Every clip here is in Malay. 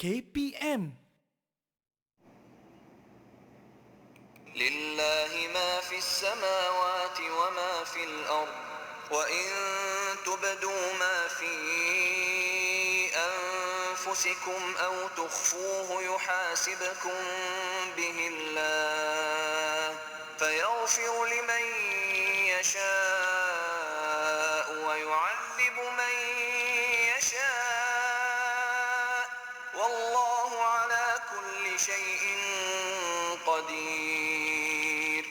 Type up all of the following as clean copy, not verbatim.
KPM. لله ما في السماوات وما في الأرض وإن تبدوا ما في أنفسكم أو تخفوه يحاسبكم به الله فيغفر لمن يشاء ويعذب من يشاء والله على كل شيء قدير.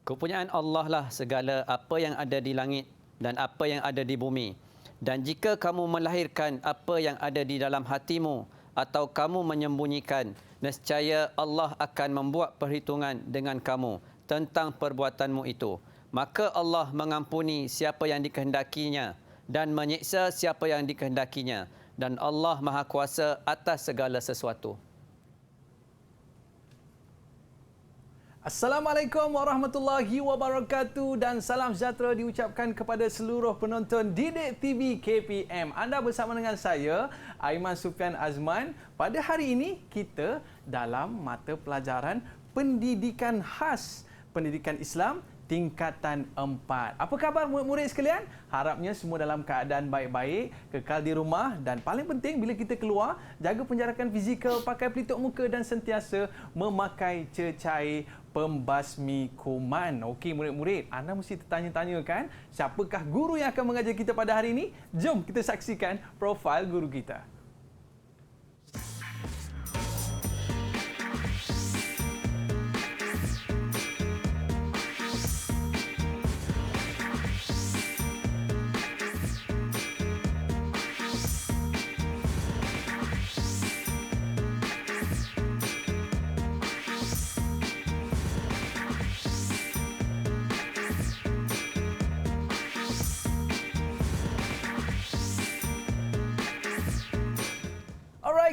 Kepunyaan Allah lah segala apa yang ada di langit dan apa yang ada di bumi. Dan jika kamu melahirkan apa yang ada di dalam hatimu atau kamu menyembunyikan, nescaya Allah akan membuat perhitungan dengan kamu tentang perbuatanmu itu. Maka Allah mengampuni siapa yang dikehendakinya dan menyiksa siapa yang dikehendakinya. Dan Allah Maha Kuasa atas segala sesuatu. Assalamualaikum warahmatullahi wabarakatuh dan salam sejahtera diucapkan kepada seluruh penonton Didik TV KPM. Anda bersama dengan saya, Aiman Sufian Azman. Pada hari ini, kita dalam mata pelajaran Pendidikan Khas Pendidikan Islam tingkatan 4. Apa khabar murid-murid sekalian? Harapnya semua dalam keadaan baik-baik, kekal di rumah dan paling penting bila kita keluar, jaga penjarakan fizikal, pakai pelitup muka dan sentiasa memakai cecair pembasmi kuman. Okey murid-murid, anda mesti tertanya-tanya kan, siapakah guru yang akan mengajar kita pada hari ini? Jom kita saksikan profil guru kita.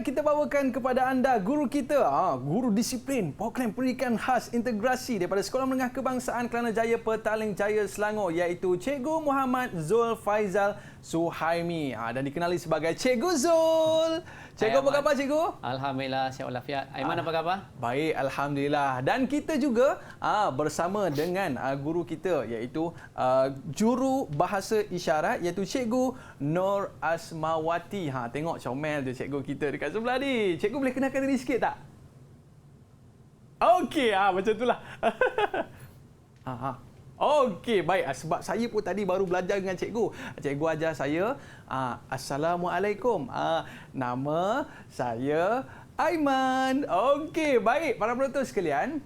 Kita bawakan kepada anda guru kita, guru disiplin program pendidikan khas integrasi daripada Sekolah Menengah Kebangsaan Kelana Jaya Petaling Jaya Selangor, iaitu Cikgu Muhammad Zul Faizal Suhaimi dan dikenali sebagai Cikgu Zul. Cikgu, apa khabar Cikgu? Alhamdulillah, sihat walafiat. Aiman, apa khabar? Baik, Alhamdulillah. Dan kita juga bersama dengan guru kita, iaitu Juru Bahasa Isyarat, iaitu Cikgu Nur Asmawati. Tengok comel tu cikgu kita dekat sebelah ni. Cikgu boleh kenalkan diri sikit tak? Okey, macam itulah. Okey, baik. Sebab saya pun tadi baru belajar dengan cikgu. Cikgu ajar saya, Assalamualaikum. Nama saya Aiman. Okey, baik. Para penonton sekalian,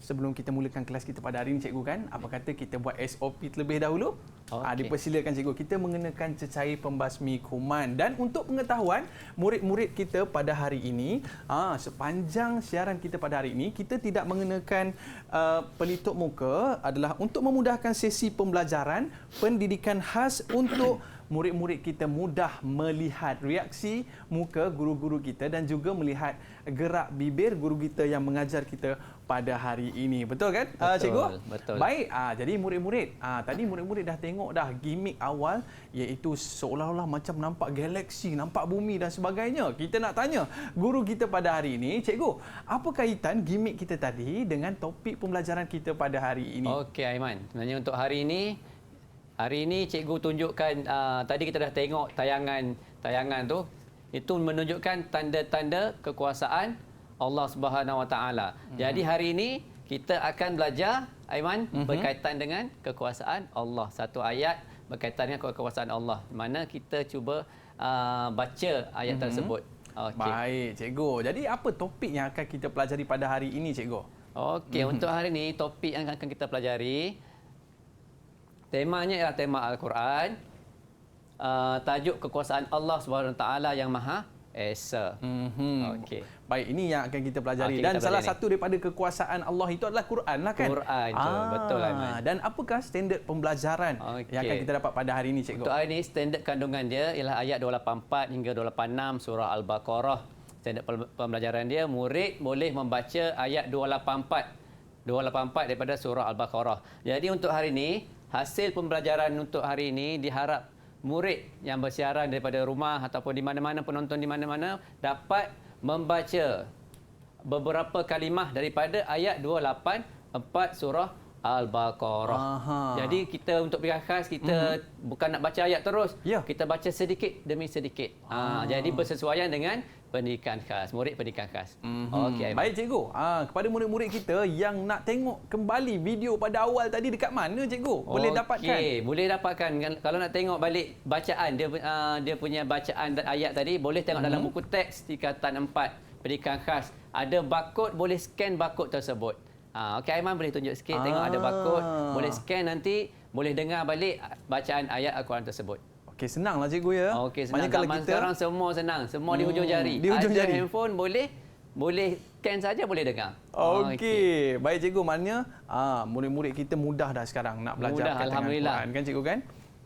sebelum kita mulakan kelas kita pada hari ini, cikgu kan, apa kata kita buat SOP terlebih dahulu? Dipersilakan cikgu. Kita mengenakan cecair pembasmi kuman. Dan untuk pengetahuan murid-murid kita pada hari ini, sepanjang siaran kita pada hari ini, kita tidak mengenakan pelitup muka adalah untuk memudahkan sesi pembelajaran pendidikan khas untuk murid-murid kita mudah melihat reaksi muka guru-guru kita dan juga melihat gerak bibir guru kita yang mengajar kita pada hari ini. Betul kan, cikgu? Betul. Baik, jadi murid-murid, tadi murid-murid dah tengok dah gimmick awal, iaitu seolah-olah macam nampak galaksi, nampak bumi dan sebagainya. Kita nak tanya guru kita pada hari ini, cikgu, apa kaitan gimmick kita tadi dengan topik pembelajaran kita pada hari ini? Okey Aiman, sebenarnya untuk hari ini cikgu tunjukkan, tadi kita dah tengok tayangan tu, itu menunjukkan tanda-tanda kekuasaan Allah Subhanahu Wa Taala. Jadi hari ini kita akan belajar, Aiman, berkaitan dengan kekuasaan Allah. Satu ayat berkaitan dengan kekuasaan Allah. Mana kita cuba baca ayat tersebut. Okay. Baik, cikgu. Jadi apa topik yang akan kita pelajari pada hari ini, cikgu? Okey, untuk hari ini topik yang akan kita pelajari, temanya ialah tema Al-Quran. Tajuk kekuasaan Allah Subhanahu Wa Taala yang Maha Esa. Okey. Baik, ini yang akan kita pelajari. Dan salah satu daripada kekuasaan Allah itu adalah Quran lah kan? Quran tu, betul Aiman. Dan apakah standard pembelajaran yang akan kita dapat pada hari ini, cikgu? Untuk hari ini standard kandungan dia ialah ayat 284 hingga 286 surah Al-Baqarah. Standard pembelajaran dia, murid boleh membaca ayat 284 daripada surah Al-Baqarah. Jadi untuk hari ini, hasil pembelajaran untuk hari ini diharap murid yang bersiaran daripada rumah ataupun di mana-mana, penonton di mana-mana dapat membaca beberapa kalimah daripada ayat 284 surah Al-Baqarah. Jadi kita untuk pilihan khas kita bukan nak baca ayat terus, kita baca sedikit demi sedikit. Jadi bersesuaian dengan pendidikan khas, murid pendidikan khas. Okey, baik cikgu. Kepada murid-murid kita yang nak tengok kembali video pada awal tadi dekat mana cikgu? Boleh dapatkan? Boleh dapatkan. Kalau nak tengok balik bacaan dia punya bacaan dan ayat tadi boleh tengok dalam buku teks tingkatan 4 pendidikan khas. Ada barcode, boleh scan barcode tersebut. Okey, Aiman boleh tunjuk sikit, tengok ada barcode, boleh scan nanti, boleh dengar balik bacaan ayat Al-Quran tersebut. Okey, senanglah cikgu ya. Okey, senang. Zaman sekarang semua senang, semua di hujung jari. Di hujung jari. Handphone boleh scan saja, boleh dengar. Okey, baik cikgu, maknanya murid-murid kita mudah dah sekarang nak belajar Alhamdulillah. Al-Quran kan cikgu kan?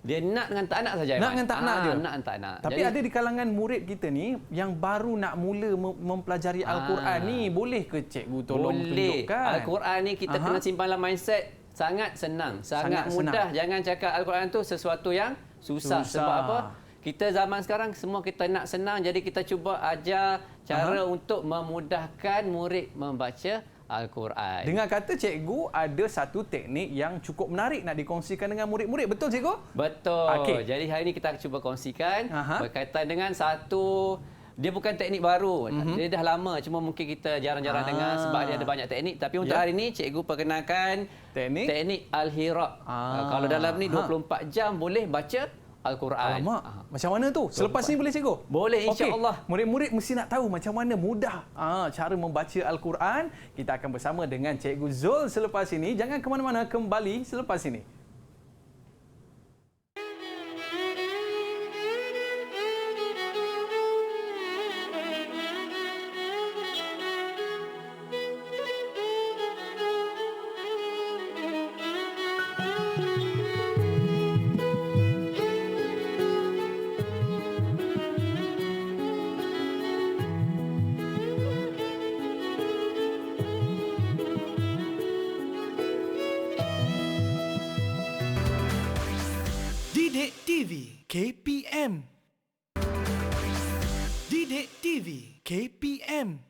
Dia nak dengan tak nak saja. Nak dengan tak nak je. Nak dengan tak nak. Tapi ada di kalangan murid kita ni yang baru nak mula mempelajari Al-Quran ni, boleh ke cikgu tolong tunjukkan? Al-Quran ni kita kena simpan dalam mindset sangat senang, sangat mudah. Jangan cakap Al-Quran tu sesuatu yang susah. Sebab apa? Kita zaman sekarang semua kita nak senang, jadi kita cuba ajar cara untuk memudahkan murid membaca Al-Quran. Dengan kata cikgu ada satu teknik yang cukup menarik nak dikongsikan dengan murid-murid. Betul cikgu? Betul. Okay. Jadi hari ini kita cuba kongsikan berkaitan dengan satu, dia bukan teknik baru. Dia dah lama, cuma mungkin kita jarang-jarang dengar sebab dia ada banyak teknik. Tapi untuk hari ini cikgu perkenalkan teknik Al-Hira. Kalau dalam ni 24 jam boleh baca Al-Quran. Alamak, macam mana tu? Selepas ni boleh cikgu? Boleh, insya-Allah. Murid-murid mesti nak tahu macam mana mudah cara membaca Al-Quran. Kita akan bersama dengan Cikgu Zul selepas ini. Jangan ke mana-mana, kembali selepas ini. Didik TV KPM. Didik TV KPM.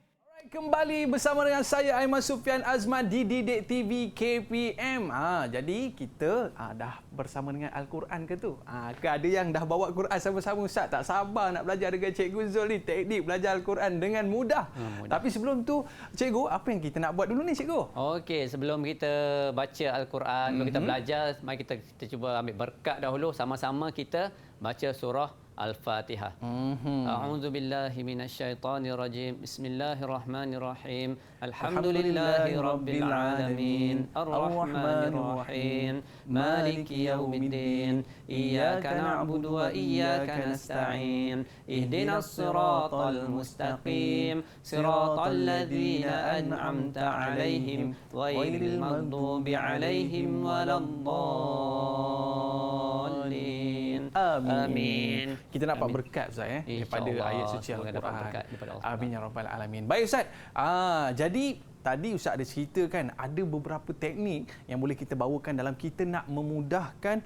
Kembali bersama dengan saya Aiman Sufian Azman di Didik TV KPM. Jadi kita dah bersama dengan Al-Quran ke tu? Ke ada yang dah bawa Quran sama-sama Ustaz? Tak sabar nak belajar dengan Cikgu Zul ni, teknik belajar Al-Quran dengan mudah. Tapi sebelum tu, Cikgu, apa yang kita nak buat dulu ni Cikgu? Okey, sebelum kita baca Al-Quran, sebelum kita belajar, mari kita cuba ambil berkat dahulu, sama-sama kita baca surah Al-Fatihah. A'udzu billahi minasyaitonir rajim. Bismillahirrahmanirrahim. Alhamdulillahirabbil alamin. Arrahmanir rahim. Maliki yaumiddin. Iyyaka na'budu wa iyyaka nasta'in. Ihdinas siratal mustaqim. Siratal ladzina an'amta 'alaihim ghairil maghdubi 'alaihim waladdallin. Amin. Kita dapat berkat Ustaz daripada ayat suci Al-Quran. Amin ya rabbal alamin. Baik Ustaz. Jadi tadi Ustaz ada ceritakan ada beberapa teknik yang boleh kita bawakan dalam kita nak memudahkan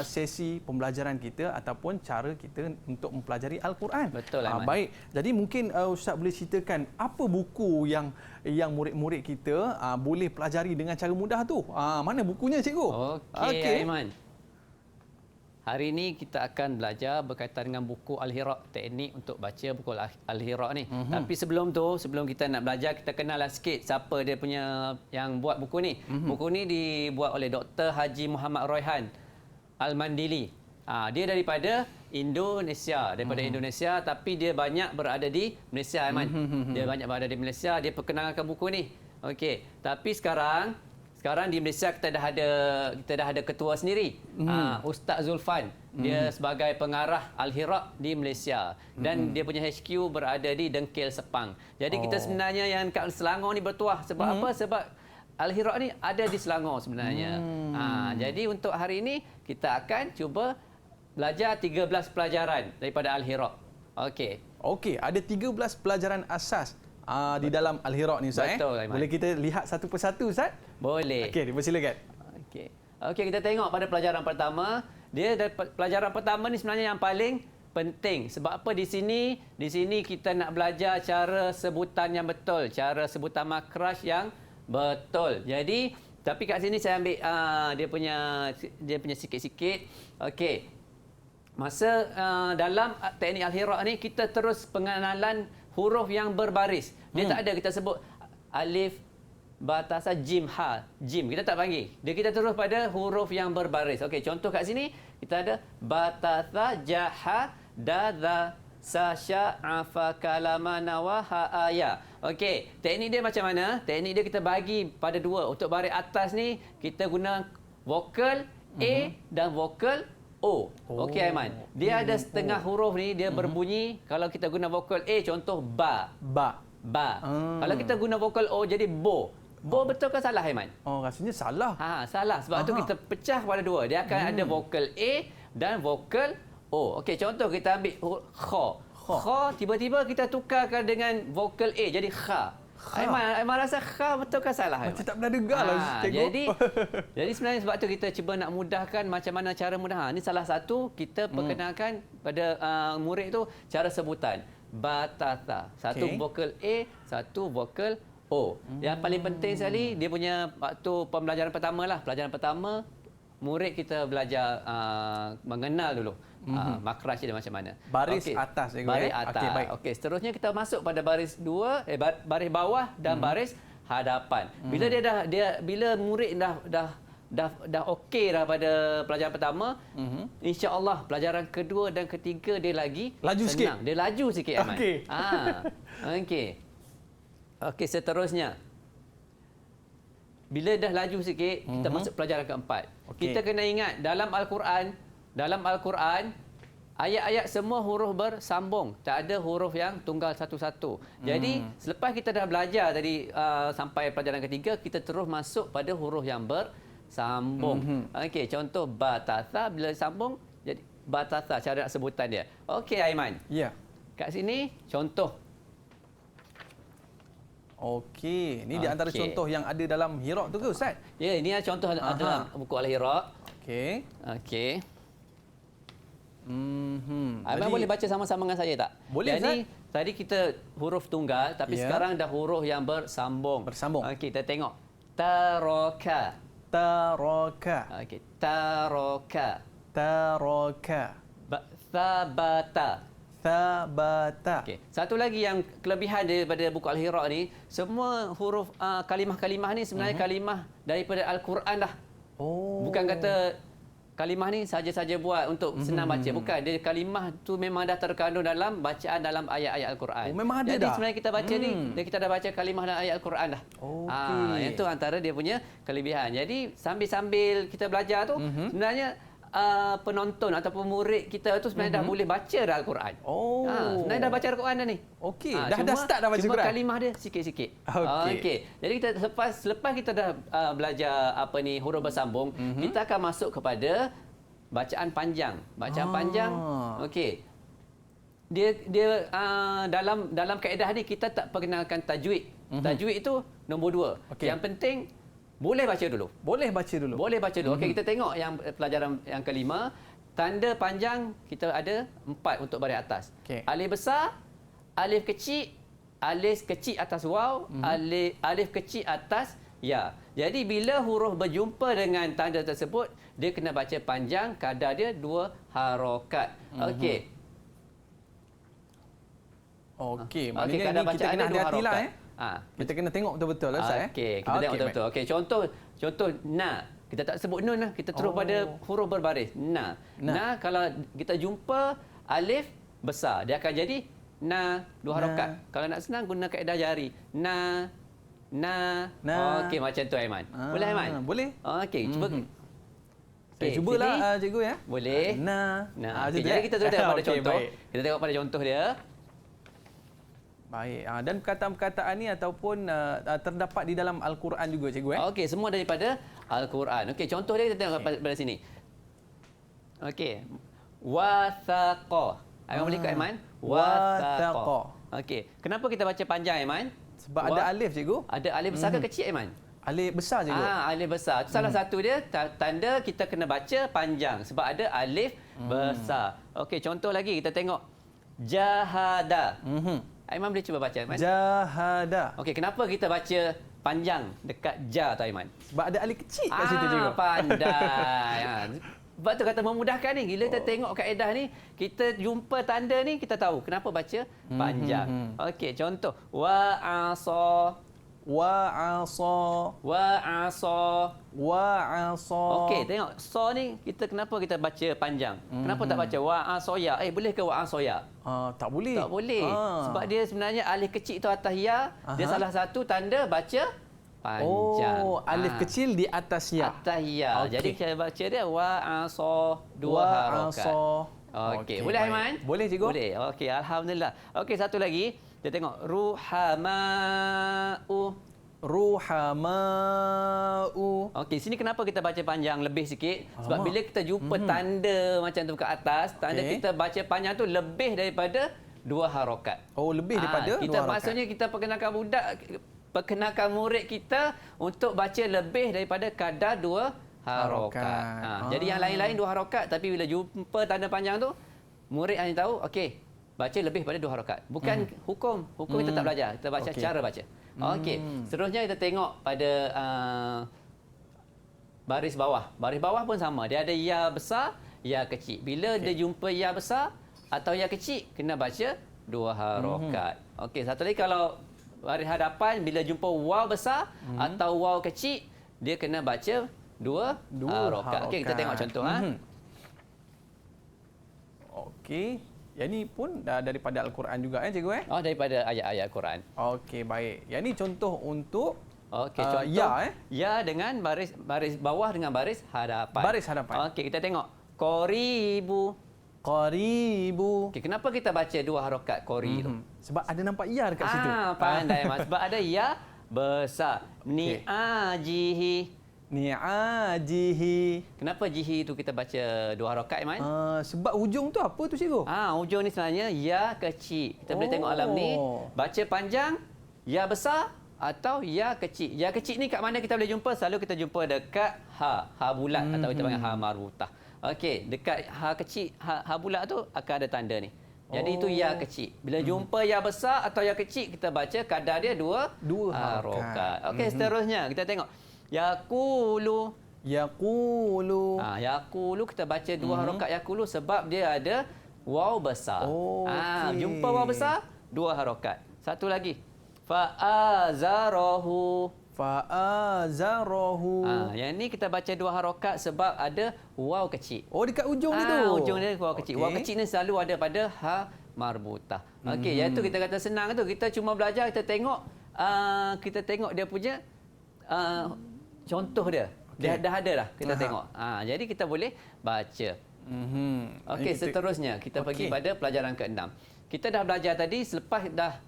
sesi pembelajaran kita ataupun cara kita untuk mempelajari Al-Quran. Betul Aiman. Baik. Jadi mungkin Ustaz boleh ceritakan apa buku yang murid-murid kita boleh pelajari dengan cara mudah tu. Mana bukunya cikgu? Okey Aiman. Hari ini kita akan belajar berkaitan dengan buku Al-Hira, teknik untuk baca buku Al-Hira ni. Tapi sebelum tu, sebelum kita nak belajar, kita kenallah sikit siapa dia punya yang buat buku ni. Buku ni dibuat oleh Dr. Haji Muhammad Royhan Al-Mandili. Dia daripada Indonesia, Indonesia, tapi dia banyak berada di Malaysia, Aiman. Dia banyak berada di Malaysia, dia perkenalkan buku ni. Okey, tapi sekarang di Malaysia kita dah ada ketua sendiri, Ustaz Zulfan. Dia sebagai pengarah Al-Hira di Malaysia dan dia punya HQ berada di Dengkil, Sepang. Jadi kita sebenarnya yang kat Selangor ni bertuah sebab apa? Sebab Al-Hira ni ada di Selangor sebenarnya. Jadi untuk hari ini kita akan cuba belajar 13 pelajaran daripada Al-Hira. Okey, ada 13 pelajaran asas di dalam Al-Hira ni Ustaz. Betul, Aiman. Boleh kita lihat satu persatu Ustaz? Boleh. Okey, dipersilakan. Okey. Okey, kita tengok pada pelajaran pertama. Pelajaran pertama ni sebenarnya yang paling penting. Sebab apa di sini kita nak belajar cara sebutan yang betul, cara sebutan makhraj yang betul. Jadi, tapi kat sini saya ambil dia punya sikit-sikit. Okey. Masa dalam teknik al-hiraq ni kita terus pengenalan huruf yang berbaris. Dia tak ada kita sebut alif, batasa, jim, ha. Jim kita tak panggil. Kita terus pada huruf yang berbaris. Okey, contoh kat sini kita ada batasa, jaha, dadha, sasha, afa, kalama, nawa, ha, aya. Okey, teknik dia macam mana? Teknik dia kita bagi pada dua. Untuk baris atas ni kita guna vokal A dan vokal O. Okey Aiman. Dia ada setengah huruf ni dia berbunyi kalau kita guna vokal A contoh ba. Kalau kita guna vokal O jadi bo. Bo betul ke salah Aiman? Oh, rasanya salah. Salah. Sebab tu kita pecah pada dua. Dia akan ada vokal A dan vokal O. Okey, contoh kita ambil kha. Kha tiba-tiba kita tukarkan dengan vokal A jadi kha. Aiman rasa kha betul ke salah? Macam tak pernah dengar lah cikgu. Jadi sebenarnya sebab tu kita cuba nak mudahkan macam mana cara mudah. Ini salah satu kita perkenalkan pada murid tu cara sebutan. Batata. Satu vokal A, satu vokal O. Yang paling penting sekali dia punya waktu pembelajaran pertama lah. Pelajaran pertama murid kita belajar mengenal dulu makhraj dia macam mana. Baris atas cikgu. Baris atas. Okey, baik. Okey, seterusnya kita masuk pada baris baris bawah dan baris hadapan. Bila bila murid dah okey dah pada pelajaran pertama, insya-Allah pelajaran kedua dan ketiga dia lagi laju senang. sikit. Dia laju sikit Aiman. Okey. Okey. Okey, seterusnya. Bila dah laju sikit, kita masuk pelajaran keempat. Kita kena ingat dalam Al-Quran ayat-ayat semua huruf bersambung, tak ada huruf yang tunggal satu-satu. Jadi selepas kita dah belajar tadi sampai pelajaran ketiga, kita terus masuk pada huruf yang bersambung. Okey, contoh batasa bila sambung jadi batasa cara sebutan dia. Okey Aiman. Ya. Kat sini contoh. Okey, ni di antara contoh yang ada dalam hiraq tu ke Ustaz? Ya, ini contoh dalam buku Al-Hiraq. Okey. Okey. Abang boleh baca sama-sama dengan saya tak? Boleh, Jadi, tadi kita huruf tunggal tapi sekarang dah huruf yang bersambung. Okey, kita tengok. Taraka. Okey, taraka. Thabata. Okey. Satu lagi yang kelebihan daripada buku Al-Hiraq ni, semua huruf kalimah-kalimah ni sebenarnya kalimah daripada Al-Quran dah. Bukan kata kalimah ni saja-saja buat untuk senang baca. Bukan, dia kalimah tu memang dah terkandung dalam bacaan dalam ayat-ayat Al-Quran. Memang ada Jadi dah. sebenarnya kita baca ni, kita dah baca kalimah dalam ayat Al-Quran dah. Yang tu antara dia punya kelebihan. Jadi sambil-sambil kita belajar tu, sebenarnya penonton ataupun murid kita tu sebenarnya dah boleh baca dah Al-Quran. Sebenarnya dah baca Al-Quran dah ni. Okey, dah start dah baca Quran. Quran. Cuma kalimah dia sikit-sikit. Okey. Jadi kita selepas kita dah belajar huruf bersambung, kita akan masuk kepada bacaan panjang. Bacaan panjang. Okey. Dia dalam kaedah ni kita tak perkenalkan tajwid. Tajwid itu nombor 2. Yang penting boleh baca dulu. Boleh baca dulu. Okey, kita tengok yang pelajaran yang kelima. Tanda panjang kita ada 4 untuk baris atas. Alif besar, alif kecil atas waw, alif kecil atas ya. Jadi bila huruf berjumpa dengan tanda tersebut, dia kena baca panjang, kadar dia 2 harokat. Okey. Okey, maknanya ni kita kena hati-hatilah kita kena tengok betul-betul lah Ustaz. Okey, kita tengok betul-betul. Okey, contoh na. Kita tak sebut nun lah, kita terus pada huruf berbaris. Na. Kalau kita jumpa alif besar, dia akan jadi na 2 harokat. Kalau nak senang guna kaedah jari. Na. Okey, macam tu Aiman. Boleh Aiman? Boleh. Okey, cuba. Saya cubalah cikgu ya. Boleh. Na. Okay, jadi kita tengok pada contoh. Kita tengok pada contoh dia. Baik. Dan perkataan-perkataan ni ataupun terdapat di dalam Al-Quran juga cikgu Okey, semua daripada Al-Quran. Okey, contoh dia kita tengok pada sini. Okey. Wathaqa. Aiman boleh ikut Aiman? Wathaqa. Okey. Kenapa kita baca panjang Aiman? Sebab ada alif cikgu. Ada alif besar ke kecil Aiman? Alif besar cikgu. Alif besar. Itu salah satu dia tanda kita kena baca panjang sebab ada alif besar. Okey, contoh lagi kita tengok jahada. Aiman boleh cuba baca, Aiman? Jahada. Okey, kenapa kita baca panjang dekat ja tu, Aiman? Sebab ada alif kecil kat situ cikgu. Pandai. Sebab tu kata memudahkan ni. Bila kita tengok kaedah ni, kita jumpa tanda ni, kita tahu kenapa baca panjang. Okey, contoh. Wa'asa. Wa'asa. Wa'asa. Wa'asa. Okey, tengok. So ni, kenapa kita baca panjang? Kenapa tak baca wa'asoya? Boleh ke wa'asoya? Tak boleh. Tak boleh. Sebab dia sebenarnya alif kecil tu atas ya. Dia salah satu tanda baca panjang. Oh, alif kecil di atas ya. Atas ya. Okey. Jadi kita baca dia wa'asa, dua harakat. Okey, boleh Aiman? Boleh cikgu. Boleh. Okey, alhamdulillah. Okey, satu lagi. Kita tengok ruhama'u. Ruhama'u. Okey, sini kenapa kita baca panjang lebih sikit? Sebab bila kita jumpa tanda macam tu kat atas, tanda kita baca panjang tu lebih daripada 2 harakat. Oh, lebih daripada kita 2 harakat. maksudnya kita perkenalkan murid kita untuk baca lebih daripada kadar 2 harakat. Jadi yang lain-lain 2 harakat, tapi bila jumpa tanda panjang tu, murid hanya tahu okey, baca lebih daripada 2 harakat. Bukan hukum kita tak belajar, kita baca cara baca. Okey, seterusnya kita tengok pada baris bawah. Baris bawah pun sama, dia ada ya besar, ya kecil. Bila dia jumpa ya besar atau ya kecil, kena baca 2 harakat. Okey, satu lagi kalau baris hadapan bila jumpa waw besar atau waw kecil, dia kena baca 2 harakat. Okey, kita tengok contoh. Okey. Yang ni pun daripada Al-Quran juga cikgu Oh, daripada ayat-ayat Quran. Okey, baik. Yang ni contoh untuk Okey, contoh ya dengan baris bawah dengan baris hadapan. Baris hadapan. Okey, kita tengok qaribu. Qaribu. Okey, kenapa kita baca 2 harakat qari tu? Sebab ada nampak ya dekat situ. Pandai Mas. Sebab ada ya besar. Ni'ajihi. Ni'ajihi. Kenapa jihi tu kita baca 2 harakat, Iman? Sebab hujung tu apa tu cikgu? Hujung ni sebenarnya ya kecil. Kita boleh tengok alam ni, baca panjang, ya besar atau ya kecil. Ya kecil ni kat mana kita boleh jumpa? Selalu kita jumpa dekat ha bulat atau kita panggil ha marbutah. Okey, dekat ha kecil, ha bulat tu akan ada tanda ni. Jadi itu ya kecil. Bila jumpa ya besar atau ya kecil, kita baca kadar dia 2 harakat. Okey, seterusnya kita tengok yaqulu. Yaqulu. Yaqulu kita baca 2 harakat yaqulu sebab dia ada waw besar. Jumpa waw besar 2 harakat. Satu lagi. Fa'azarahu. Fa'azarahu. Yang ni kita baca 2 harakat sebab ada waw kecil. Oh, dekat ujung dia tu. Ujung dia waw kecil. Waw kecil ni selalu ada pada ha marbutah. Okey, iaitu kita kata senang tu, kita cuma belajar, kita tengok dia punya contoh dia. Dia dah ada dah kita tengok. Jadi kita boleh baca. Okey, seterusnya kita pergi pada pelajaran ke-6. Kita dah belajar tadi selepas dah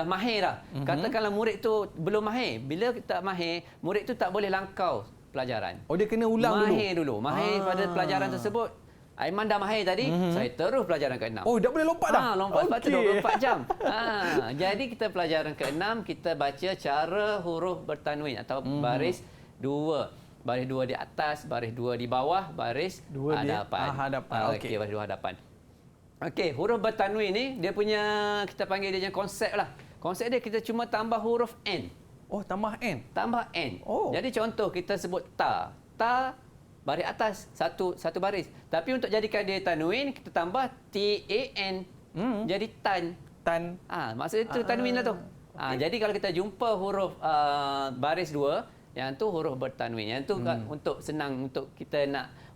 mahir dah. Katakanlah murid tu belum mahir. Bila tak mahir, murid tu tak boleh langkau pelajaran. Oh, dia kena ulang dulu. Mahir pada pelajaran tersebut. Aiman dah mahir tadi, saya terus pelajaran ke-6. Oh, dah boleh lompat dah? Lompat. Sebab tu 24 jam. Jadi kita pelajaran ke-6, kita baca cara huruf bertanwin atau baris 2. Baris 2 di atas, baris 2 di bawah, baris 2 hadapan. Okey, baris 2 hadapan. Okey, huruf bertanwin ni dia punya, kita panggil dia punya konsep lah. Konsep dia kita cuma tambah huruf N. Oh, tambah N. Tambah N. Oh. Jadi contoh kita sebut ta. Ta baris atas satu baris. Tapi untuk jadikan dia tanwin, kita tambah TAN. Jadi tan. Tan. Maksudnya itu tanwin lah tu. Jadi kalau kita jumpa huruf baris 2, yang tu huruf bertanwin. Yang tu untuk senang untuk kita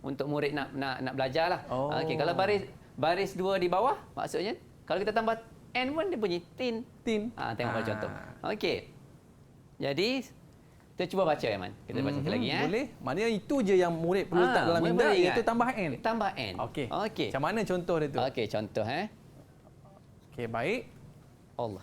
untuk murid nak belajar lah. Okey, kalau baris 2 di bawah, maksudnya kalau kita tambah N pun dia bunyi tin. Tin. Tengok pada contoh. Okey. Jadi kita cuba baca, Aiman. Kita baca lagi ya. Boleh. Maknanya itu je yang murid perlu letak dalam minda, iaitu tambah N. Tambah N. Okey. Okey. Macam mana contoh dia tu? Okey, contoh Okey, baik. Allah.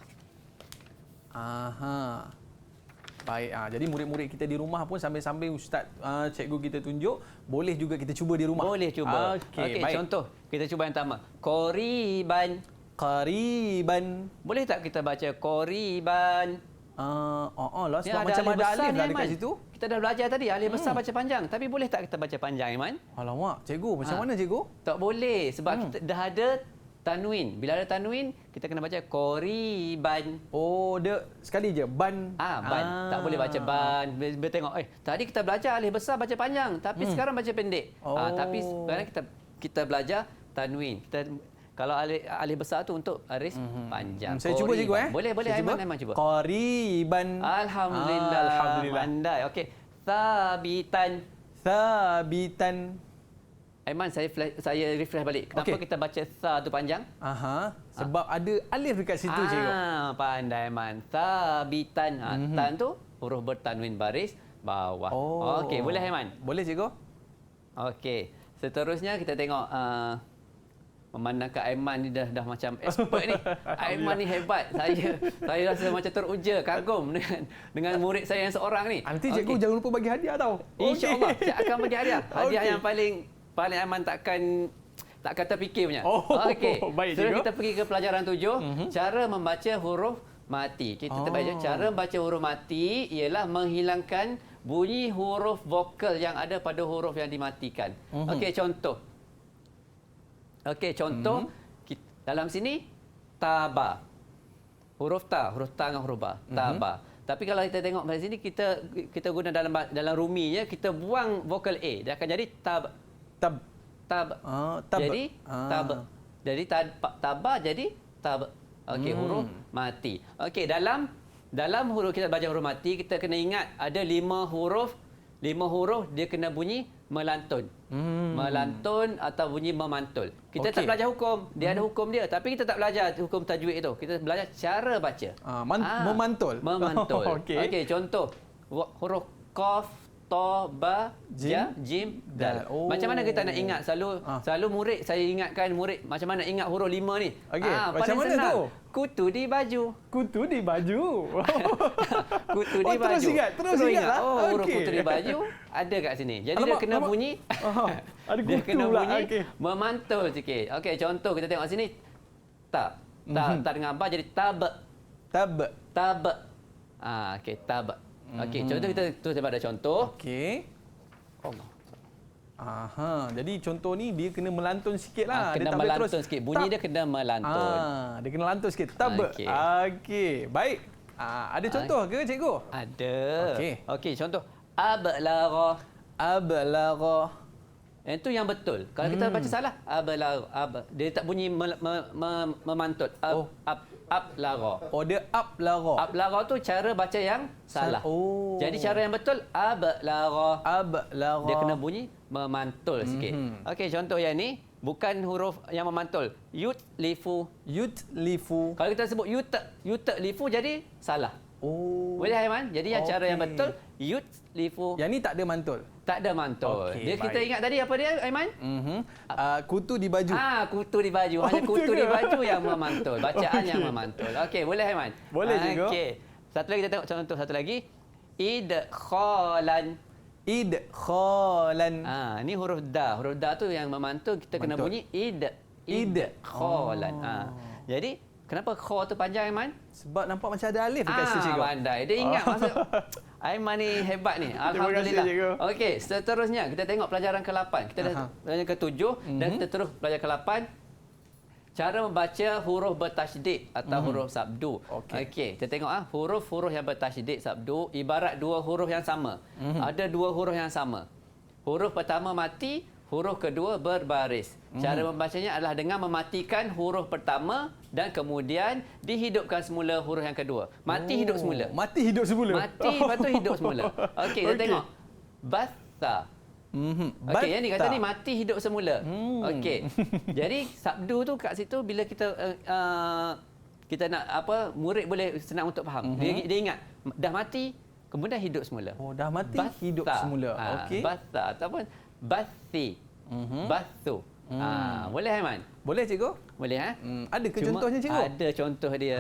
Baik. Jadi murid-murid kita di rumah pun sambil-sambil ustaz cikgu kita tunjuk, boleh juga kita cuba di rumah. Boleh cuba. Okey, baik. contoh. Kita cuba yang pertama. Qariban. Qariban. Boleh tak kita baca qariban? Lah Dia sebab macam ada besar alif ni, lah dekat Aiman. situ. Kita dah belajar tadi alif besar baca panjang. Tapi boleh tak kita baca panjang, Aiman? Alamak, cikgu macam mana cikgu? Tak boleh sebab kita dah ada tanwin. Bila ada tanwin, kita kena baca qoriban. Oh, dia sekali je ban. Ban. Tak boleh baca ban. Bila tengok, tadi kita belajar alif besar baca panjang, tapi sekarang baca pendek. Tapi sekarang kita belajar tanwin. Kalau alif besar tu untuk baris panjang. Saya cuba cikgu Boleh Aiman cuba. Qariban. Alhamdulillah. Alhamdulillah. Pandai. Okey. Sabitan. Sabitan. Aiman, saya refresh balik. Kenapa kita baca sa tu panjang? Sebab ada alif dekat situ cikgu. Pandai Aiman. Sabitan. Tan tu huruf bertanwin baris bawah. Okey, boleh Aiman? Boleh cikgu. Okey. Seterusnya kita tengok memandangkan Aiman ni dah macam expert ni. Aiman ni hebat. Saya rasa macam teruja, kagum dengan murid saya yang seorang ni. Nanti cikgu jangan lupa bagi hadiah tau. InsyaAllah saya akan bagi hadiah. Hadiah yang paling Aiman takkan terfikir punya. Okey. Baik Sekarang cikgu. kita pergi ke pelajaran 7, cara membaca huruf mati. Kita baca cara membaca huruf mati ialah menghilangkan bunyi huruf vokal yang ada pada huruf yang dimatikan. Okey, contoh. Dalam sini taba. Huruf ta dengan huruf ba. Taba. Tapi kalau kita tengok pada sini kita guna dalam ruminya kita buang vokal a, dia akan jadi tab. Tab. Jadi tab. Jadi taba jadi tab. Okey, huruf mati. Okey, dalam huruf kita baca huruf mati, kita kena ingat ada 5 huruf dia kena bunyi melantun. Melantun atau bunyi memantul. Kita tak belajar hukum, dia ada hukum dia, tapi kita tak belajar hukum tajwid itu. Kita belajar cara baca. Memantul. Memantul. Okey, contoh huruf qaf, ta, ba, ja, jim, dal. Macam mana kita nak ingat? Selalu murid saya ingatkan murid macam mana ingat huruf 5 ni. Macam mana senang. tu? Kutu di baju. Kutu di baju. Kutu di baju. Terus ingat lah. Huruf kutu di baju ada kat sini. Jadi dia kena bunyi. Ada Dia kutu kena pula. bunyi memantul sikit. Okey, contoh kita tengok sini. Ta dengan ba jadi tab. Tab. Okey, tab. Okey, contoh kita terus daripada contoh. Okey. Jadi contoh ni dia kena melantun sikitlah. Kena dia tak boleh melantun terus sikit. Bunyi dia kena melantun. Dia kena lantun sikit. Tab. Okey. Baik. Ada contoh ke cikgu? Ada. Okey, contoh ablagha. Itu yang betul. Kalau kita baca salah, ablagha. Dia tak bunyi memantul. Ablagha. Dia ablagha. Ablagha tu cara baca yang salah. Jadi cara yang betul ablagha. Dia kena bunyi memantul sikit. Okey, contoh yang ni bukan huruf yang memantul. Yutlifu. Kalau kita sebut yutlifu jadi salah. Boleh Aiman? Jadi yang cara yang betul yutlifu. Yang ni tak ada mantul. Tak ada mantul. Kita ingat tadi apa dia Aiman? Kutu di baju. Kutu di baju. Hanya kutu di baju yang memantul. Bacaan yang memantul. Okey, boleh Aiman? Boleh juga. Okey. Satu lagi kita tengok contoh satu lagi. Idkhalan. Ni huruf da. Huruf da tu yang memantul kita kena bunyi idkhalan. Jadi kenapa kha tu panjang Aiman? Sebab nampak macam ada alif dekat situ cikgu. Pandai. Dia ingat maksud Aiman ni hebat ni. Alhamdulillah. Okey, seterusnya kita tengok pelajaran ke-8. Kita dah pelajaran ke-7 dan kita terus pelajaran ke-8. Cara membaca huruf bertasydid atau huruf sabdu. Okey, kita tengok huruf-huruf yang bertasydid sabdu ibarat dua huruf yang sama. Ada dua huruf yang sama. Huruf pertama mati, huruf kedua berbaris. Cara membacanya adalah dengan mematikan huruf pertama dan kemudian dihidupkan semula huruf yang kedua. Mati hidup semula. Mati hidup semula. Mati lepas tu hidup semula. Okey, kita tengok. Batha. Okey, yang ni kata ni mati hidup semula. Okey. Jadi sabdu tu kat situ bila kita kita nak murid boleh senang untuk faham. Dia ingat dah mati kemudian hidup semula. Dah mati hidup semula. Okey. Batha ataupun bathi. Bathu. Boleh Aiman? Boleh cikgu? Boleh Ada ke contohnya cikgu? Ada contoh dia.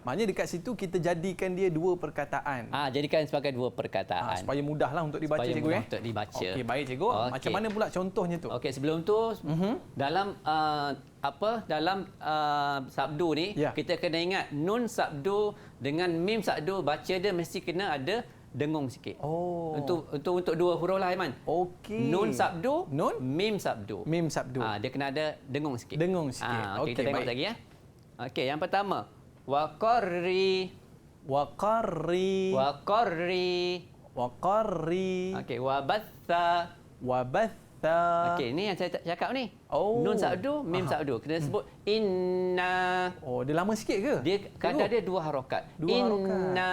Maknanya dekat situ kita jadikan dia dua perkataan. Jadikan sebagai dua perkataan. Supaya mudahlah untuk dibaca, Supaya cikgu. mudah untuk dibaca. Okey, baik cikgu. Macam mana pula contohnya tu? Okey, sebelum tu dalam dalam sabdu ni kita kena ingat nun sabdu dengan mim sabdu baca dia mesti kena ada dengung sikit. Untuk dua huruf lah, Aiman. Okey. Nun sabdu, Nun, mim sabdu. mim sabdu. Dia kena ada dengung sikit. Dengung sikit. Okey, kita tengok baik. lagi ya. Okey, yang pertama, waqarri. Waqarri. Waqarri. Waqarri. Okey, wabatha. Wabatha. Okey, ni yang saya cakap ni. Oh. Nun sabdu, mim sabdu. Kena sebut inna. Dia lama sikit ke? Dia kadang dia dua harokat. Dua harokat. Inna.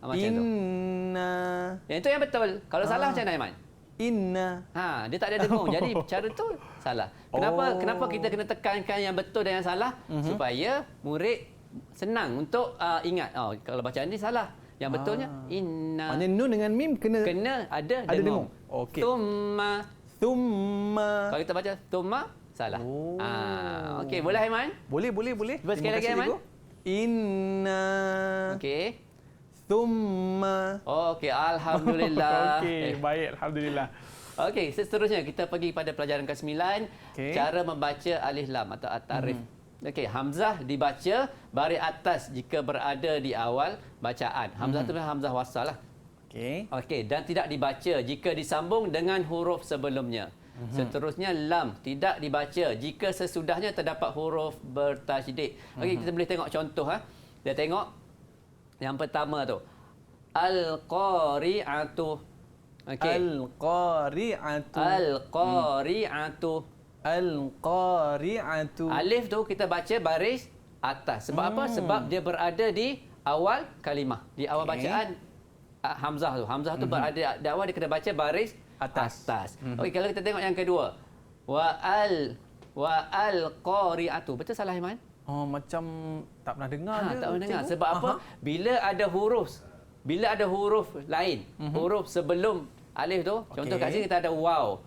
Macam tu. Inna. Yang itu yang betul. Kalau salah macam mana, Aiman? Inna. Dia tak ada dengung. Jadi cara tu salah. Kenapa kita kena tekankan yang betul dan yang salah? Supaya murid senang untuk ingat. Kalau bacaan ni salah. Yang betulnya inna. Maknanya nun dengan mim kena ada dengung. dengung. Okey. Thumma. Thumma. Kalau kita baca thumma salah. Okey, boleh, Aiman? Boleh. Cuba sekali lagi, Aiman. Inna. Okey. Thumma. Okey, alhamdulillah. Okey, baik, alhamdulillah. Okey, seterusnya kita pergi pada pelajaran ke-9, cara membaca alif lam atau at-tarif. Okey, hamzah dibaca baris atas jika berada di awal bacaan. Hamzah tu memang hamzah wasal lah. Okey, dan tidak dibaca jika disambung dengan huruf sebelumnya. Seterusnya lam tidak dibaca jika sesudahnya terdapat huruf bertajdid. Okey, kita boleh tengok contoh Kita tengok yang pertama tu. Al-qari'atu. Okey. Al-qari'atu. Al-qari'atu. Al-qari'atu. Alif tu kita baca baris atas. Sebab apa? Sebab dia berada di awal kalimah. Di awal bacaan hamzah tu. Hamzah tu berada di awal, dia kena baca baris atas. Okey, kalau kita tengok yang kedua. Wa al-qari'atu. Betul salah, Iman? Macam tak pernah dengar je. Tak pernah dengar. Sebab apa? Bila ada huruf lain, huruf sebelum alif tu, contoh kat sini kita ada waw.